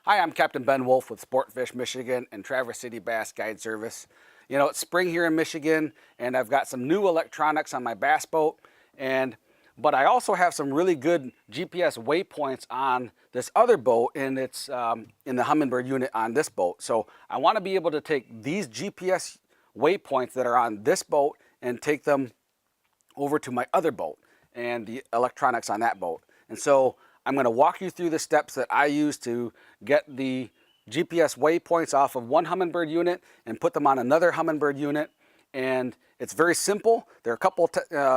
Hi, I'm Captain Ben Wolfe with Sportfish Michigan and Traverse City Bass Guide Service. You know, it's spring here in Michigan, and I've got some new electronics on my bass boat, but I also have some really good GPS waypoints on this other boat, and it's in the Humminbird unit on this boat. So I want to be able to take these GPS waypoints that are on this boat and take them over to my other boat and the electronics on that boat. And so I'm going to walk you through the steps that I use to get the GPS waypoints off of one Humminbird unit and put them on another Humminbird unit. And it's very simple. There are a couple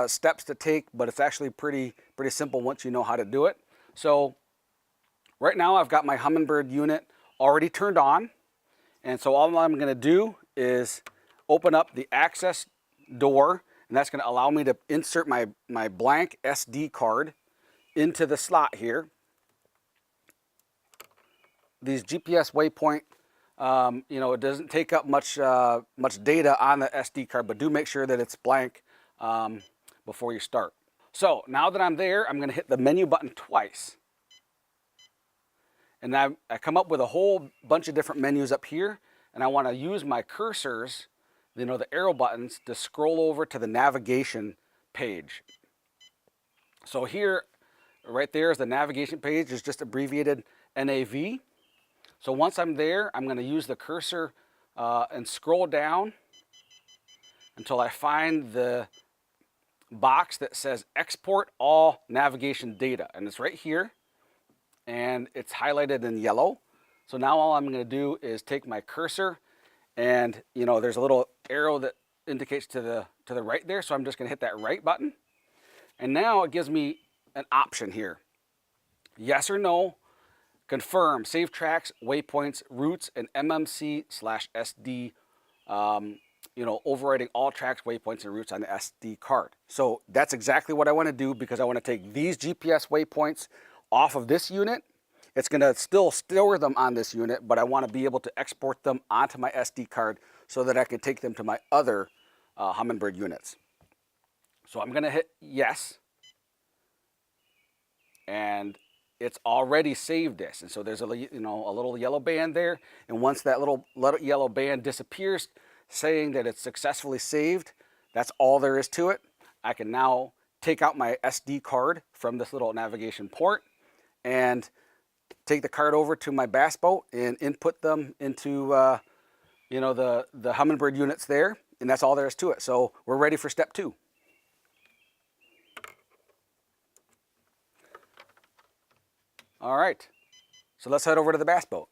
steps to take, but it's actually pretty simple once you know how to do it. So right now I've got my Humminbird unit already turned on. And so all I'm going to do is open up the access door, and that's going to allow me to insert my blank SD card into the slot here. These GPS waypoint, you know, it doesn't take up much data on the SD card, but do make sure that it's blank before you start. So now that I'm there, I'm going to hit the menu button twice. And I come up with a whole bunch of different menus up here, and I want to use my cursors, you know, the arrow buttons, to scroll over to the navigation page. So here, right there is the navigation page. It's just abbreviated NAV. So once I'm there, I'm going to use the cursor and scroll down until I find the box that says Export All Navigation Data. And it's right here, and it's highlighted in yellow. So now all I'm going to do is take my cursor, and you know, there's a little arrow that indicates to the right there. So I'm just going to hit that right button. And now it gives me an option here. Yes or no, confirm, save tracks, waypoints, routes, and MMC/SD, you know, overriding all tracks, waypoints, and routes on the SD card. So that's exactly what I want to do, because I want to take these GPS waypoints off of this unit. It's going to still store them on this unit, but I want to be able to export them onto my SD card so that I can take them to my other Humminbird units. So I'm going to hit yes, and it's already saved this. And so there's a little yellow band there, and once that little yellow band disappears, saying that it's successfully saved, that's all there is to it. I can now take out my SD card from this little navigation port and take the card over to my bass boat and input them into you know, the Humminbird units there, and that's all there is to it. So we're ready for step 2. All right, so let's head over to the bass boat.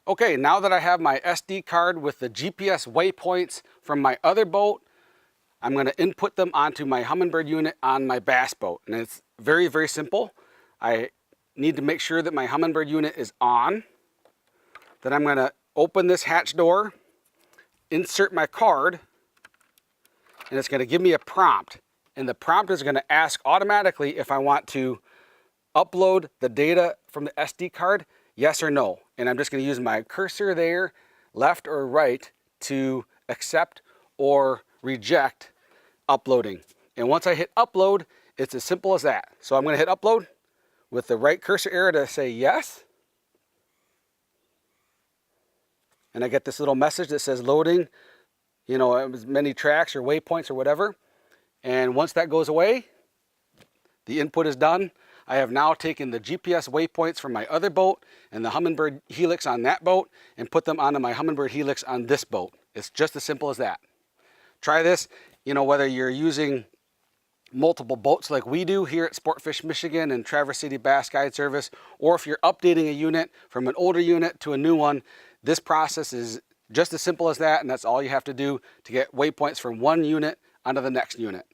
Okay, now that I have my SD card with the GPS waypoints from my other boat, I'm going to input them onto my Humminbird unit on my bass boat. And it's very, very simple. I need to make sure that my Humminbird unit is on. Then I'm going to open this hatch door, insert my card, and it's going to give me a prompt. And the prompt is going to ask automatically if I want to upload the data from the SD card, yes or no. And I'm just going to use my cursor there, left or right, to accept or reject uploading. And once I hit upload, it's as simple as that. So I'm going to hit upload with the right cursor arrow to say yes. And I get this little message that says loading, you know, as many tracks or waypoints or whatever. And once that goes away, the input is done. I have now taken the GPS waypoints from my other boat and the Humminbird helix on that boat and put them onto my Humminbird helix on this boat. It's just as simple as that. Try this, you know, whether you're using multiple boats like we do here at Sportfish Michigan and Traverse City Bass Guide Service, or if you're updating a unit from an older unit to a new one, this process is just as simple as that, and that's all you have to do to get waypoints from one unit onto the next unit.